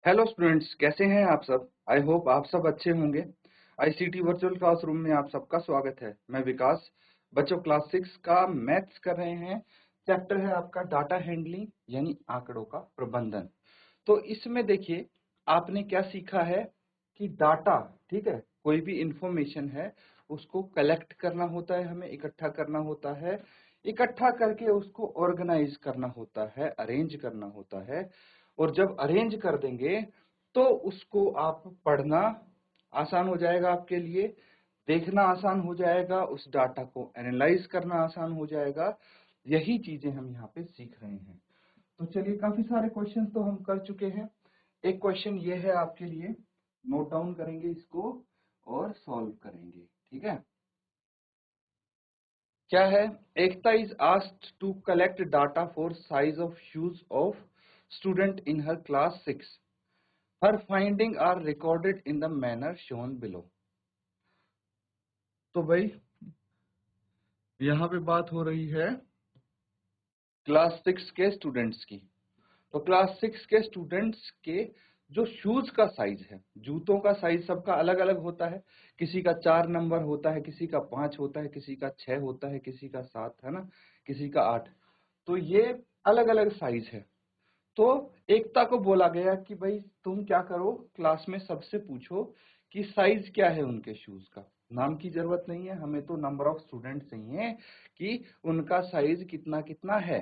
Hello students, कैसे हैं आप सब। आई होप आप सब अच्छे होंगे। आईसीटी वर्चुअल क्लासरूम में आप सबका स्वागत है। मैं विकास। बच्चों, क्लास 6 का मैथ्स कर रहे हैं। चैप्टर है आपका डाटा हैंडलिंग यानी आंकड़ों का प्रबंधन। तो इसमें देखिए आपने क्या सीखा है कि डाटा, ठीक है, कोई भी इंफॉर्मेशन है उसको कलेक्ट करना होता है, हमें इकट्ठा करना होता है, इकट्ठा करके उसको ऑर्गेनाइज करना होता है, अरेंज करना होता है। और जब अरेंज कर देंगे तो उसको आप पढ़ना आसान हो जाएगा आपके लिए, देखना आसान हो जाएगा, उस डाटा को एनालाइज करना आसान हो जाएगा। यही चीजें हम यहाँ पे सीख रहे हैं। तो चलिए, काफी सारे क्वेश्चंस तो हम कर चुके हैं। एक क्वेश्चन ये है आपके लिए, नोट डाउन करेंगे इसको और सॉल्व करेंगे, ठीक है। क्या है? Ekta is asked to collect data for size of shoes of student in her class 6। Her finding are recorded in the manner shown below. तो भाई यहाँ पे बात हो रही है क्लास 6 के स्टूडेंट्स की। तो क्लास 6 के स्टूडेंट्स के जो शूज का साइज है, जूतों का साइज सबका अलग अलग होता है। किसी का 4 नंबर होता है, किसी का 5 होता है, किसी का 6 होता है, किसी का 7 है ना, किसी का 8। तो ये अलग अलग साइज है। तो एकता को बोला गया कि भाई तुम क्या करो, क्लास में सबसे पूछो कि साइज क्या है उनके शूज का। नाम की जरूरत नहीं है, हमें तो नंबर ऑफ स्टूडेंट चाहिए कि उनका साइज कितना कितना है।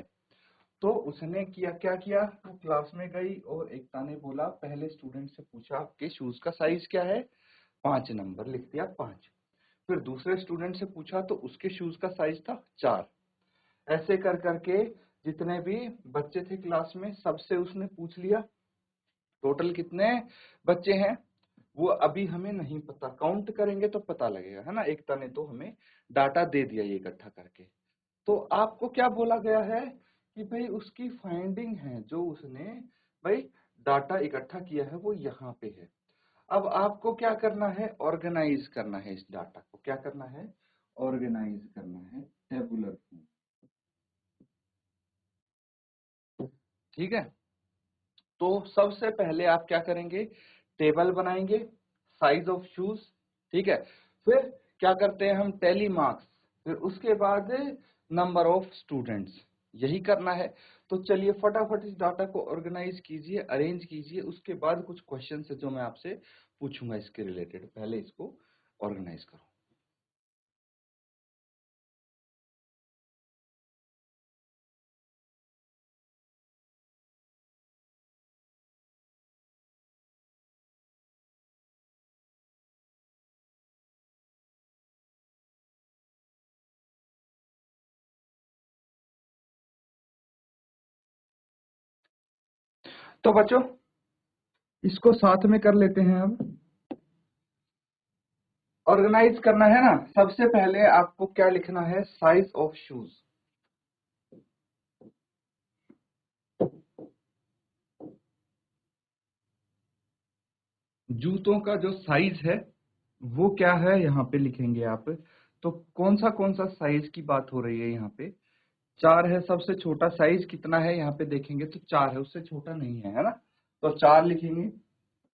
तो उसने किया, क्या किया, वो क्लास में गई और एकता ने बोला, पहले स्टूडेंट से पूछा आपके शूज का साइज क्या है, 5 नंबर, लिख दिया 5। फिर दूसरे स्टूडेंट से पूछा तो उसके शूज का साइज था 4। ऐसे कर करके जितने भी बच्चे थे क्लास में सबसे उसने पूछ लिया। टोटल कितने बच्चे हैं वो अभी हमें नहीं पता, काउंट करेंगे तो पता लगेगा, है ना। एकता ने तो हमें डाटा दे दिया ये इकट्ठा करके। तो आपको क्या बोला गया है कि भाई उसकी फाइंडिंग है, जो उसने भाई डाटा इकट्ठा किया है वो यहाँ पे है। अब आपको क्या करना है, ऑर्गेनाइज करना है इस डाटा को। क्या करना है? ऑर्गेनाइज करना है टेबुलर फॉर्म, ठीक है। तो सबसे पहले आप क्या करेंगे, टेबल बनाएंगे, साइज ऑफ शूज, ठीक है। फिर क्या करते हैं हम, टैली मार्क्स, फिर उसके बाद नंबर ऑफ स्टूडेंट्स, यही करना है। तो चलिए फटाफट इस डाटा को ऑर्गेनाइज कीजिए, अरेंज कीजिए, उसके बाद कुछ क्वेश्चन है जो मैं आपसे पूछूंगा इसके रिलेटेड। पहले इसको ऑर्गेनाइज करो। तो बच्चों इसको साथ में कर लेते हैं। अब ऑर्गेनाइज करना है ना, सबसे पहले आपको क्या लिखना है, साइज ऑफ शूज। जूतों का जो साइज है वो क्या है यहाँ पे लिखेंगे आप। तो कौन सा साइज की बात हो रही है यहाँ पे, 4 है सबसे छोटा साइज। कितना है यहाँ पे देखेंगे तो 4 है, उससे छोटा नहीं है ना। तो 4 लिखेंगे,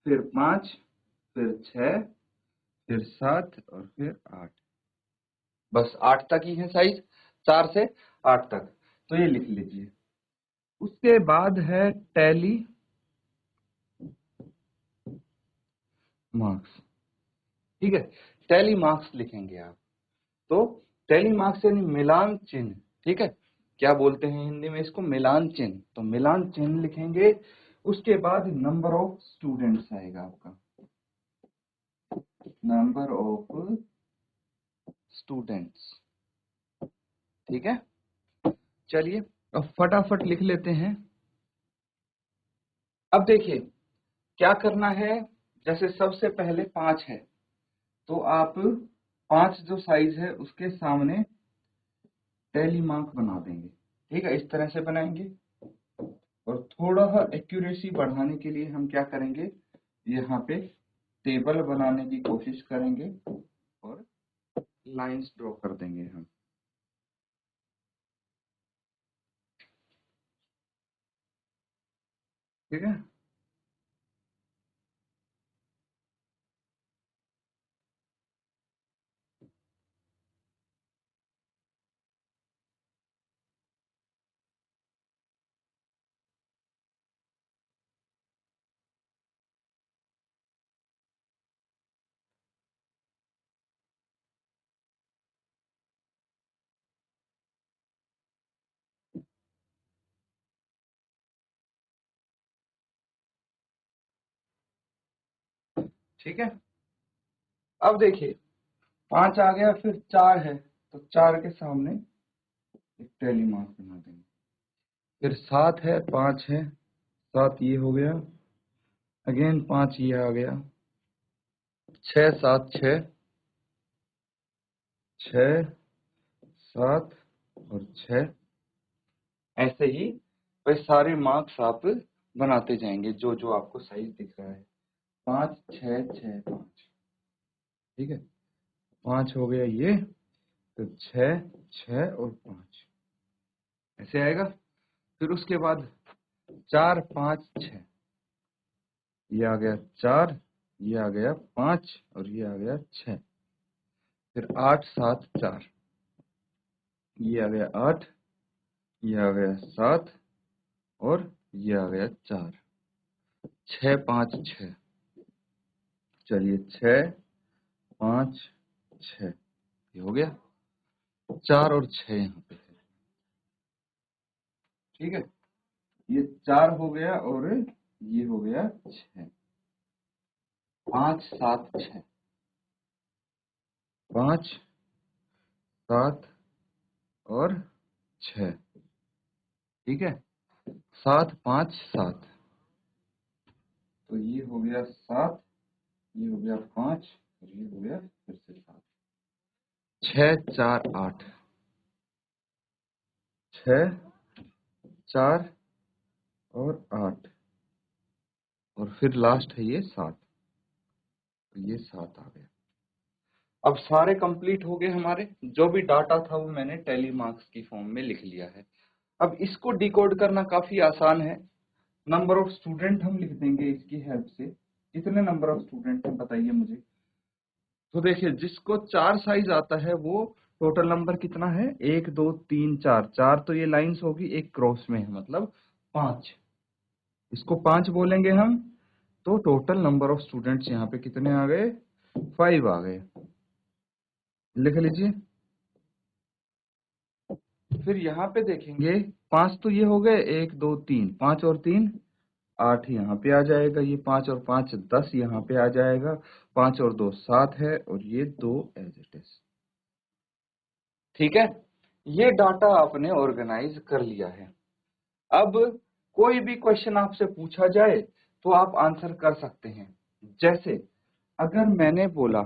फिर 5, फिर 6, फिर 7 और फिर 8। बस 8 तक ही है साइज, 4 से 8 तक। तो ये लिख लीजिए। उसके बाद है टैली मार्क्स, ठीक है। टैली मार्क्स लिखेंगे आप। तो टैली मार्क्स यानी मिलान चिन्ह, ठीक है। क्या बोलते हैं हिंदी में इसको, मिलान चिन्ह। तो मिलान चिन्ह लिखेंगे। उसके बाद नंबर ऑफ स्टूडेंट्स आएगा आपका, नंबर ऑफ स्टूडेंट्स, ठीक है। चलिए अब फटाफट लिख लेते हैं। अब देखिए क्या करना है, जैसे सबसे पहले 5 है तो आप 5 जो साइज है उसके सामने टैली मार्क बना देंगे, ठीक है। इस तरह से बनाएंगे। और थोड़ा सा एक्यूरेसी बढ़ाने के लिए हम क्या करेंगे, यहाँ पे टेबल बनाने की कोशिश करेंगे और लाइंस ड्रॉ कर देंगे हम, ठीक है। ठीक है। अब देखिए 5 आ गया, फिर 4 है तो 4 के सामने एक टैली मार्क बना देंगे। फिर 7 है, 5 है, 7 ये हो गया, अगेन 5 ये आ गया, 6 7 6, 6 7 और 6, ऐसे ही वह सारे मार्क्स आप बनाते जाएंगे जो जो आपको साइज दिख रहा है। 5 6 6 5, ठीक है। 5 हो गया ये, तो 6 6 और 5 ऐसे आएगा। फिर उसके बाद 4 5 6, ये आ गया 4, ये आ गया 5 और ये आ गया 6। फिर 8 7 4, ये आ गया 8, ये आ गया 7 और ये आ गया 4। 6 5 6, चलिए 6 5 6, ये हो गया। 4 और 6 यहाँ पे है, ठीक है। ये 4 हो गया और ये हो गया 6। 5 7 6, 5 7 और 6, ठीक है। 7 5 7, तो ये हो गया 7, ये हो गया 5 और ये हो गया फिर से 7। 6 4 8, 6 4 और 8 और फिर लास्ट है ये 7, तो ये 7 आ गया। अब सारे कंप्लीट हो गए हमारे, जो भी डाटा था वो मैंने टैली मार्क्स की फॉर्म में लिख लिया है। अब इसको डिकोड करना काफी आसान है। नंबर ऑफ स्टूडेंट हम लिख देंगे इसकी हेल्प से। कितने नंबर ऑफ स्टूडेंट हैं बताइए मुझे। तो देखिए जिसको 4 साइज आता है वो टोटल नंबर कितना है, 1 2 3 4, 4 तो ये लाइंस होगी, एक क्रॉस में है मतलब 5, इसको 5 बोलेंगे हम। तो टोटल नंबर ऑफ स्टूडेंट्स यहाँ पे कितने आ गए, 5 आ गए, लिख लीजिए। फिर यहाँ पे देखेंगे 5 तो ये हो गए, 1 2 3, 5 और 3 8 यहाँ पे आ जाएगा, ये 5 और 5 10 यहाँ पे आ जाएगा, 5 और 2 7 है और ये 2 एज इट इज, ठीक है। ये डाटा आपने ऑर्गेनाइज कर लिया है। अब कोई भी क्वेश्चन आपसे पूछा जाए तो आप आंसर कर सकते हैं। जैसे अगर मैंने बोला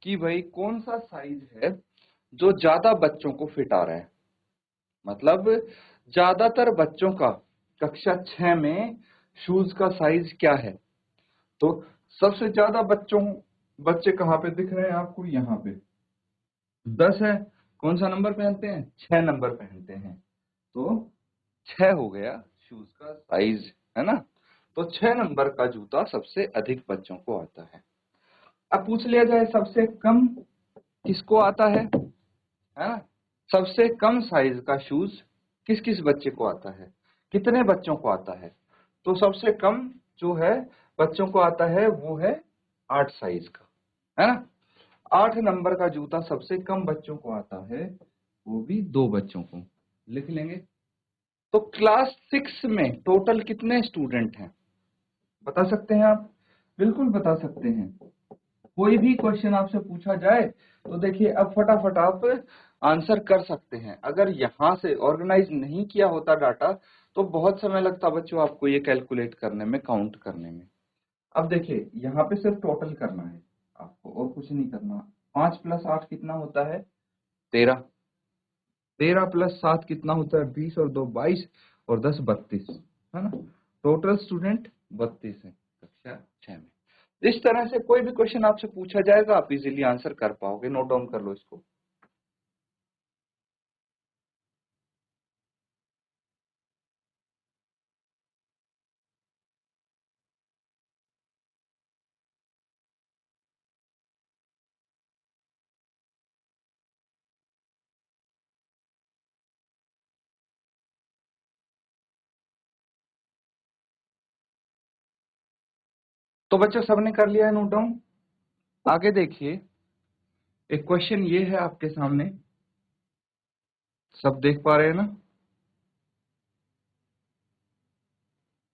कि भाई कौन सा साइज है जो ज्यादा बच्चों को फिट आ रहा है, मतलब ज्यादातर बच्चों का कक्षा 6 में शूज का साइज क्या है, तो सबसे ज्यादा बच्चे कहाँ पे दिख रहे हैं आपको, यहाँ पे 10 है। कौन सा नंबर पहनते हैं, 6 नंबर पहनते हैं, तो 6 हो गया शूज का साइज, है ना। तो 6 नंबर का जूता सबसे अधिक बच्चों को आता है। अब पूछ लिया जाए सबसे कम किसको आता है ना, सबसे कम साइज का शूज किस किस बच्चे को आता है, कितने बच्चों को आता है। तो सबसे कम जो है बच्चों को आता है वो है 8 साइज का, है ना। 8 नंबर का जूता सबसे कम बच्चों को आता है, वो भी 2 बच्चों को, लिख लेंगे। तो क्लास 6 में टोटल कितने स्टूडेंट हैं बता सकते हैं आप, बिल्कुल बता सकते हैं। कोई भी क्वेश्चन आपसे पूछा जाए तो देखिए अब फटाफट आप आंसर कर सकते हैं। अगर यहाँ से ऑर्गेनाइज नहीं किया होता डाटा तो बहुत समय लगता बच्चों आपको ये कैलकुलेट करने में, काउंट करने में। अब देखिए यहाँ पे सिर्फ टोटल करना है आपको और कुछ नहीं करना। 5 + 8 कितना होता है, 13। 13 + 7 कितना होता है, 20 और 2 22 और 10 32, है ना। टोटल स्टूडेंट 32 है कक्षा 6 में। इस तरह से कोई भी क्वेश्चन आपसे पूछा जाएगा आप इजीली आंसर कर पाओगे। नोट डाउन कर लो इसको। तो बच्चों सबने कर लिया है नोट डाउन। आगे देखिए एक क्वेश्चन ये है आपके सामने, सब देख पा रहे हैं ना।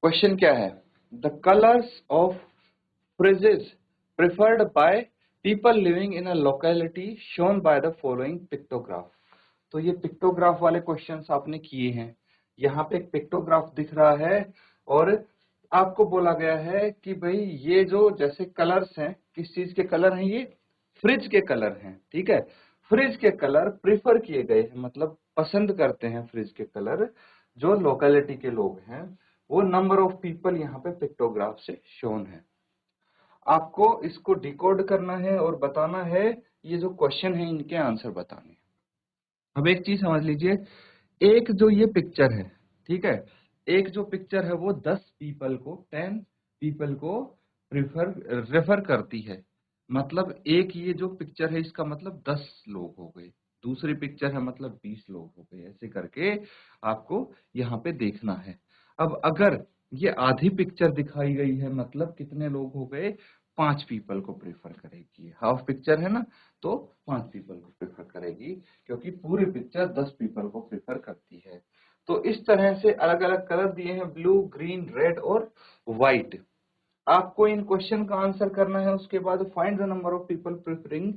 क्वेश्चन क्या है, the colours of phrases preferred by people living in a locality shown by the following pictograph। तो ये पिक्टोग्राफ वाले क्वेश्चंस आपने किए हैं। यहाँ पे एक पिक्टोग्राफ दिख रहा है और आपको बोला गया है कि भाई ये जो जैसे कलर्स हैं, किस चीज के कलर हैं, ये फ्रिज के कलर हैं, ठीक है। फ्रिज के कलर प्रिफर किए गए हैं, मतलब पसंद करते हैं फ्रिज के कलर जो लोकेलिटी के लोग हैं, वो नंबर ऑफ पीपल यहाँ पे पिक्टोग्राफ से शोन है। आपको इसको डिकोड करना है और बताना है, ये जो क्वेश्चन है इनके आंसर बताने हैं। अब एक चीज समझ लीजिए, एक जो ये पिक्चर है, ठीक है, एक जो पिक्चर है वो 10 पीपल को, 10 पीपल को रेफर करती है। मतलब एक ये जो पिक्चर है इसका मतलब 10 लोग हो गए, दूसरी पिक्चर है मतलब 20 लोग हो गए, ऐसे करके आपको यहाँ पे देखना है। अब अगर ये आधी पिक्चर दिखाई गई है मतलब कितने लोग हो गए, 5 पीपल को प्रेफर करेगी। हाफ पिक्चर है ना, तो 5 पीपल को प्रेफर करेगी, क्योंकि पूरी पिक्चर 10 पीपल को प्रेफर करती है। तो इस तरह से अलग अलग कलर दिए हैं, ब्लू, ग्रीन, रेड और व्हाइट। आपको इन क्वेश्चन का आंसर करना है। उसके बाद find the number of people preferring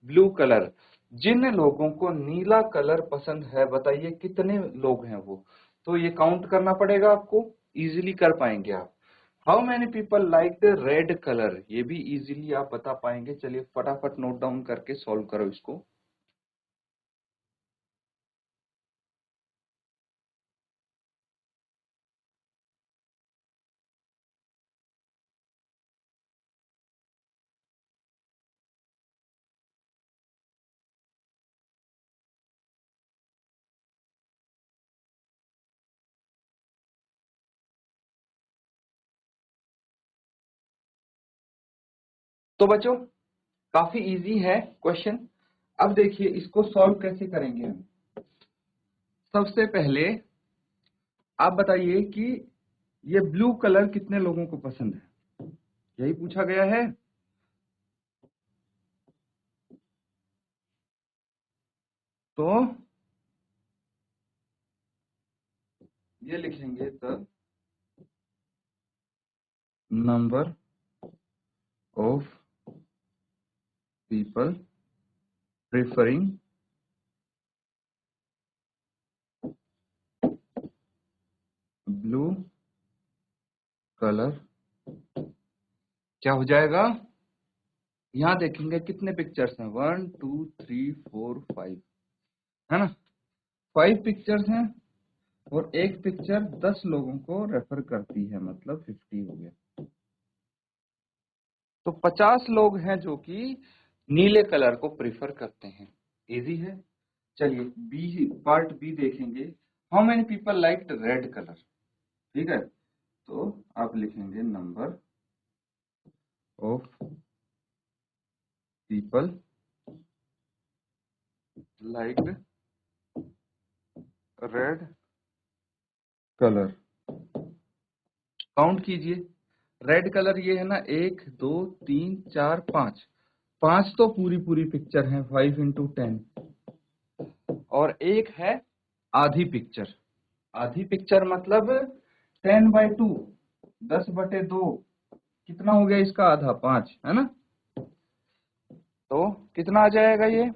blue colour. जिन लोगों को नीला कलर पसंद है, बताइए कितने लोग हैं वो। तो ये काउंट करना पड़ेगा आपको, इजीली कर पाएंगे आप। How many people like the red colour, ये भी इजीली आप बता पाएंगे। चलिए फटाफट नोट डाउन करके सॉल्व करो इसको। तो बच्चों काफी इजी है क्वेश्चन। अब देखिए इसको सॉल्व कैसे करेंगे हम। सबसे पहले आप बताइए कि ये ब्लू कलर कितने लोगों को पसंद है, यही पूछा गया है। तो ये लिखेंगे the number of people preferring blue colour. क्या हो जाएगा, यहां देखेंगे कितने पिक्चर्स हैं, 1 2 3 4 5, है ना। 5 पिक्चर्स हैं और एक पिक्चर 10 लोगों को रेफर करती है, मतलब 50 हो गया। तो 50 लोग हैं जो कि नीले कलर को प्रिफर करते हैं। इजी है। चलिए बी, पार्ट बी देखेंगे। How many people like red colour, ठीक है। तो आप लिखेंगे number of people like red colour. Count कीजिए, रेड कलर ये है ना, 1 2 3 4 5, 5 तो पूरी पूरी पिक्चर है, 5 इंटू 10, और एक है आधी पिक्चर। आधी पिक्चर मतलब 10/2, 10/2, कितना हो गया इसका आधा, 5, है ना। तो कितना आ जाएगा ये,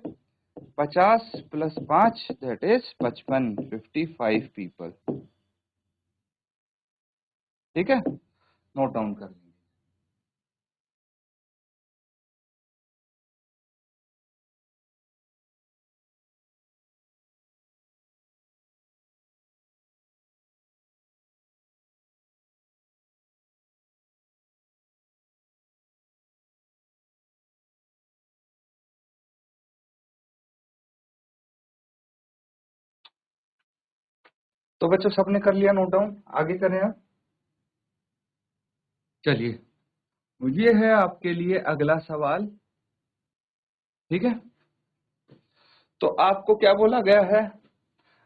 50 प्लस 5 दैट इज 55, 55 पीपल। ठीक है, नोट डाउन कर लेंगे। तो बच्चों सबने कर लिया नोट डाउन, आगे करें आप। चलिए ये है आपके लिए अगला सवाल, ठीक है। तो आपको क्या बोला गया है,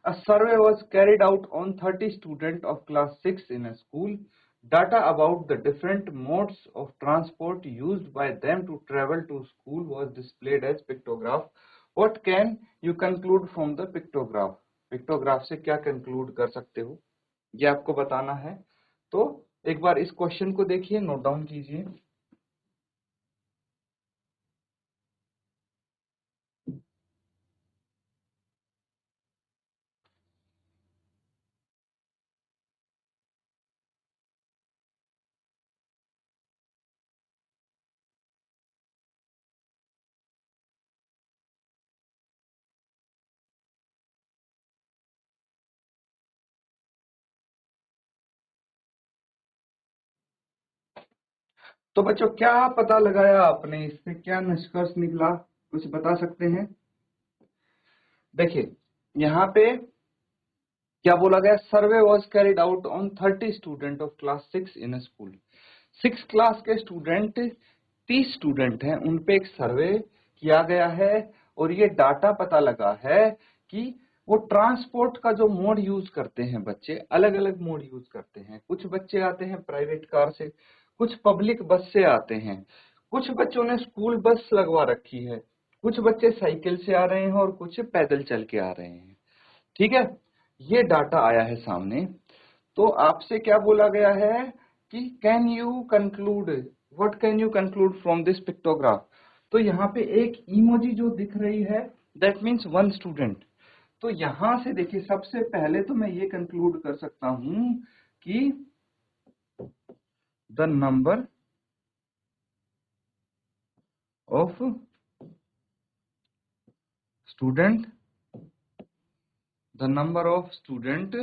a survey was carried out on 30 students of class 6 in a school. Data about the different modes of transport used by them to travel to school was displayed as pictograph. What can you conclude from the pictograph? Pictograph से क्या conclude कर सकते हो, ये आपको बताना है। तो एक बार इस क्वेश्चन को देखिए, नोट डाउन कीजिए। तो बच्चों क्या पता लगाया आपने, इससे क्या निष्कर्ष निकला, कुछ बता सकते हैं? देखिए यहाँ पे क्या बोला गया, survey was carried out on 30 student of class 6 in a school. 6 class के स्टूडेंट, 30 स्टूडेंट हैं, उन पे एक सर्वे किया गया है और ये डाटा पता लगा है कि वो ट्रांसपोर्ट का जो मोड यूज करते हैं बच्चे, अलग अलग मोड यूज करते हैं। कुछ बच्चे आते हैं प्राइवेट कार से, कुछ पब्लिक बस से आते हैं, कुछ बच्चों ने स्कूल बस लगवा रखी है, कुछ बच्चे साइकिल से आ रहे हैं और कुछ पैदल चल के आ रहे हैं। ठीक है, ये डाटा आया है सामने। तो आपसे क्या बोला गया है कि can you conclude, what can you conclude from this pictograph. तो यहाँ पे एक इमोजी जो दिख रही है, दैट मीन्स वन स्टूडेंट। तो यहां से देखिए, सबसे पहले तो मैं ये कंक्लूड कर सकता हूं कि the number of student, the number of student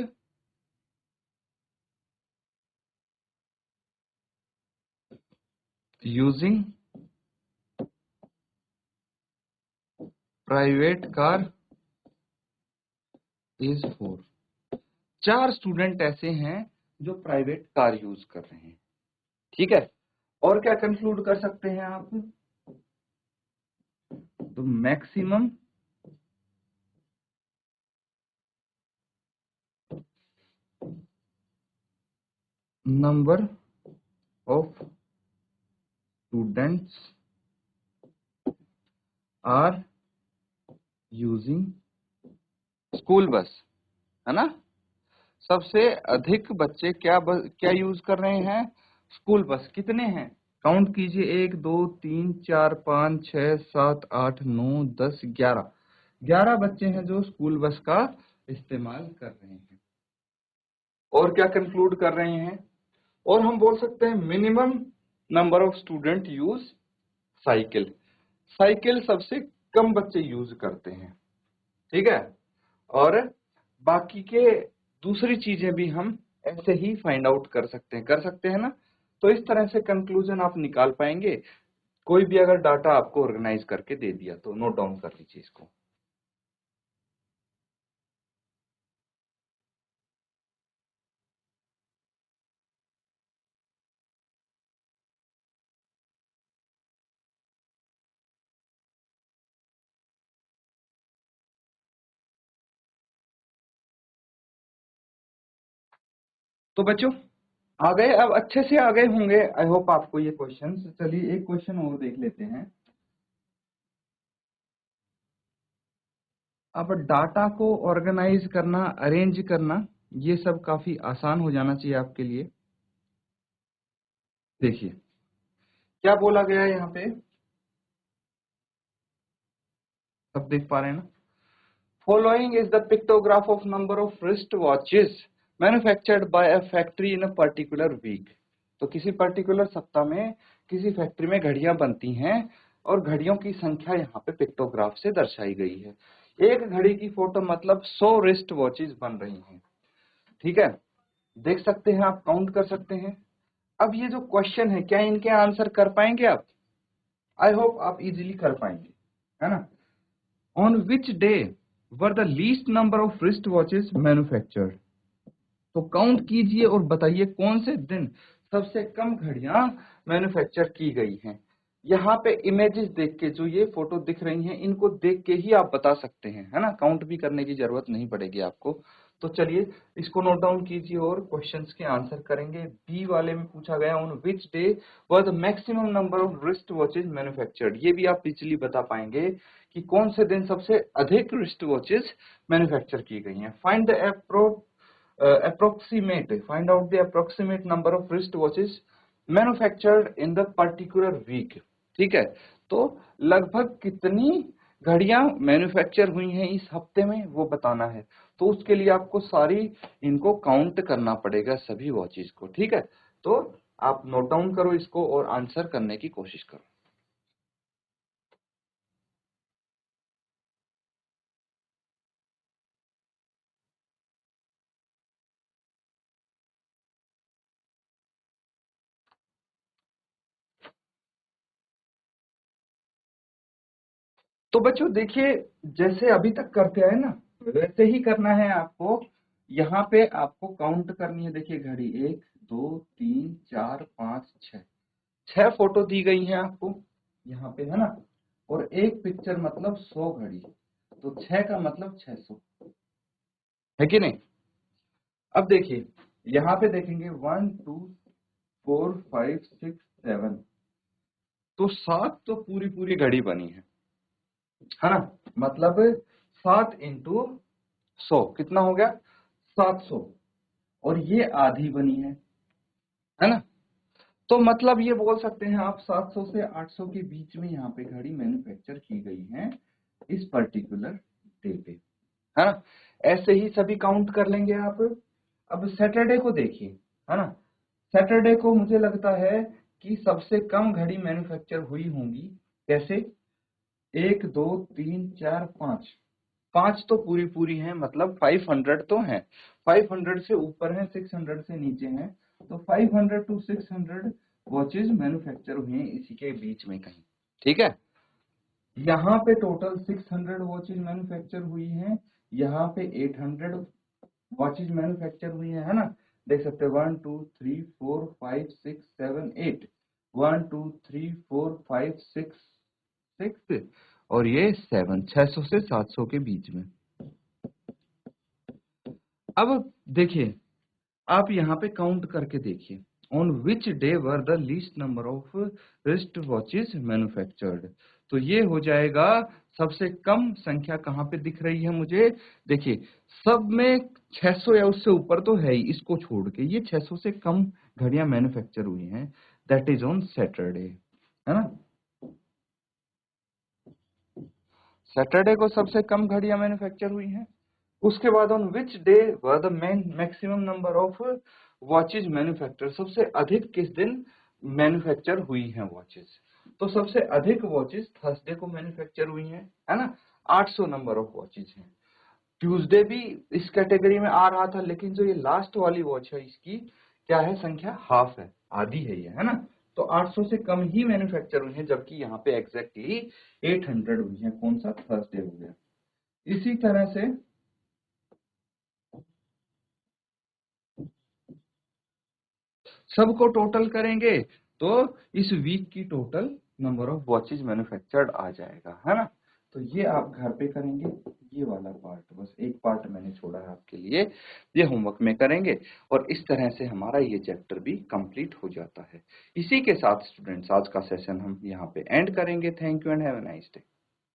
using private car is 4। 4 student ऐसे हैं जो प्राइवेट कार यूज कर रहे हैं। ठीक है, और क्या कंक्लूड कर सकते हैं आप, तो maximum number of students are using school bus, है ना। सबसे अधिक बच्चे क्या यूज कर रहे हैं, स्कूल बस। कितने हैं, काउंट कीजिए, 1 2 3 4 5 6 7 8 9 10 11। 11 बच्चे हैं जो स्कूल बस का इस्तेमाल कर रहे हैं। और क्या कंक्लूड कर रहे हैं, और हम बोल सकते हैं minimum number of student use cycle. Cycle सबसे कम बच्चे यूज करते हैं। ठीक है, और बाकी के दूसरी चीजें भी हम ऐसे ही फाइंड आउट कर सकते हैं ना। तो इस तरह से कंक्लूजन आप निकाल पाएंगे। कोई भी अगर डाटा आपको ऑर्गेनाइज करके दे दिया तो नोट डाउन कर लीजिए इसको। तो बच्चों आ गए, अब अच्छे से आ गए होंगे आई होप आपको ये क्वेश्चन। चलिए एक क्वेश्चन और देख लेते हैं। अब डाटा को ऑर्गेनाइज करना, अरेंज करना, ये सब काफी आसान हो जाना चाहिए आपके लिए। देखिए क्या बोला गया है यहाँ पे, सब देख पा रहे हैं ना। Following is the pictograph of number of wrist watches manufactured by a factory in a particular week. तो किसी पर्टिकुलर सप्ताह में किसी फैक्ट्री में घड़ियां बनती हैं और घड़ियों की संख्या यहाँ पे पिक्टोग्राफ से दर्शाई गई है। एक घड़ी की फोटो मतलब 100 रिस्ट वॉचेस बन रही हैं। ठीक है, देख सकते हैं आप, काउंट कर सकते हैं। अब ये जो क्वेश्चन है, क्या इनके आंसर कर पाएंगे आप? आई होप आप इजीली कर पाएंगे, है ना। On which day were the least number of wrist watches manufactured. तो काउंट कीजिए और बताइए कौन से दिन सबसे कम घड़ियां मैन्युफैक्चर की गई हैं। यहाँ पे इमेजेस देख के, जो ये फोटो दिख रही हैं, इनको देख के ही आप बता सकते हैं, है ना। काउंट भी करने की जरूरत नहीं पड़ेगी आपको। तो चलिए इसको नोट डाउन कीजिए और क्वेश्चंस के आंसर करेंगे। बी वाले में पूछा गया on which day were the maximum number of wrist watches manufactured. ये भी आप इजीली बता पाएंगे कि कौन से दिन सबसे अधिक रिस्ट वॉचेज मैन्युफैक्चर की गई हैं। Find the find out the approximate number of wristwatches manufactured in the particular week। ठीक है, तो लगभग कितनी घड़ियां मैन्युफैक्चर हुई हैं इस हफ्ते में, वो बताना है। तो उसके लिए आपको सारी इनको काउंट करना पड़ेगा, सभी वॉचेस को। ठीक है, तो आप नोट डाउन करो इसको और आंसर करने की कोशिश करो। तो बच्चों देखिए, जैसे अभी तक करते आए ना वैसे ही करना है आपको। यहाँ पे आपको काउंट करनी है। देखिए घड़ी 1 2 3 4 5 6, 6 फोटो दी गई हैं आपको यहाँ पे, है ना। और एक पिक्चर मतलब 100 घड़ी, तो 6 का मतलब 600, है कि नहीं। अब देखिए यहाँ पे देखेंगे 1 2 4 5 6 7, तो 7 तो पूरी पूरी घड़ी बनी है ना। मतलब 7 इंटू 100 कितना हो गया, 700। और ये आधी बनी है ना। तो मतलब ये बोल सकते हैं आप 700 से 800 के बीच में यहाँ पे घड़ी मैन्युफैक्चर की गई है इस पर्टिकुलर डे पे, है ना। ऐसे ही सभी काउंट कर लेंगे आप। अब सैटरडे को देखिए, है ना। सैटरडे को मुझे लगता है कि सबसे कम घड़ी मैन्युफैक्चर हुई होंगी। कैसे, 1 2 3 4 5, 5 तो पूरी पूरी है, मतलब 500 तो है। 500 से ऊपर है, 600 से नीचे है, तो 500 to 600 वॉचेज मैन्युफैक्चर हुए हैं इसी के बीच में कहीं, ठीक है। यहाँ पे टोटल 600 वॉचेज मैन्युफैक्चर हुई हैं, यहाँ पे 800 वॉचेज मैन्युफैक्चर हुई है ना। देख सकते हैं 1 2 3 4 5 6 7 8, 1 2 3 4 5 6 और ये 7, 600 से 700 के बीच में। अब देखिए, आप यहाँ पे काउंट करके देखिए, on which day were the least number of wrist watches manufactured. तो ये हो जाएगा सबसे कम संख्या कहाँ पे दिख रही है मुझे। देखिए सब में 600 या उससे ऊपर तो है ही, इसको छोड़ के ये 600 से कम घड़ियां मैन्युफैक्चर हुई हैं, दैट इज ऑन सैटरडे, है ना। सैटरडे को सबसे कम घड़ियां मैन्युफैक्चर हुई हैं। उसके बाद on which day were the maximum number of watches manufacture, सबसे अधिक किस दिन मैन्युफैक्चर हुई हैं वॉचेज। तो सबसे अधिक वॉचेज थर्सडे को मैन्युफैक्चर हुई हैं, है ना। 800 नंबर ऑफ वॉचेज हैं। ट्यूसडे भी इस कैटेगरी में आ रहा था, लेकिन जो ये लास्ट वाली वॉच है इसकी क्या है, संख्या हाफ है, आधी है ये, है ना। तो 800 से कम ही मैन्युफैक्चर हुई है, जबकि यहाँ पे एग्जैक्टली 800 हुई है। कौन सा, थर्सडे हो गया। इसी तरह से सबको टोटल करेंगे तो इस वीक की total number of watches manufactured आ जाएगा, है ना। तो ये आप घर पे करेंगे, ये वाला पार्ट, बस एक पार्ट मैंने छोड़ा है आपके लिए, ये होमवर्क में करेंगे। और इस तरह से हमारा ये चैप्टर भी कंप्लीट हो जाता है। इसी के साथ स्टूडेंट्स आज का सेशन हम यहाँ पे एंड करेंगे। Thank you and have a nice day.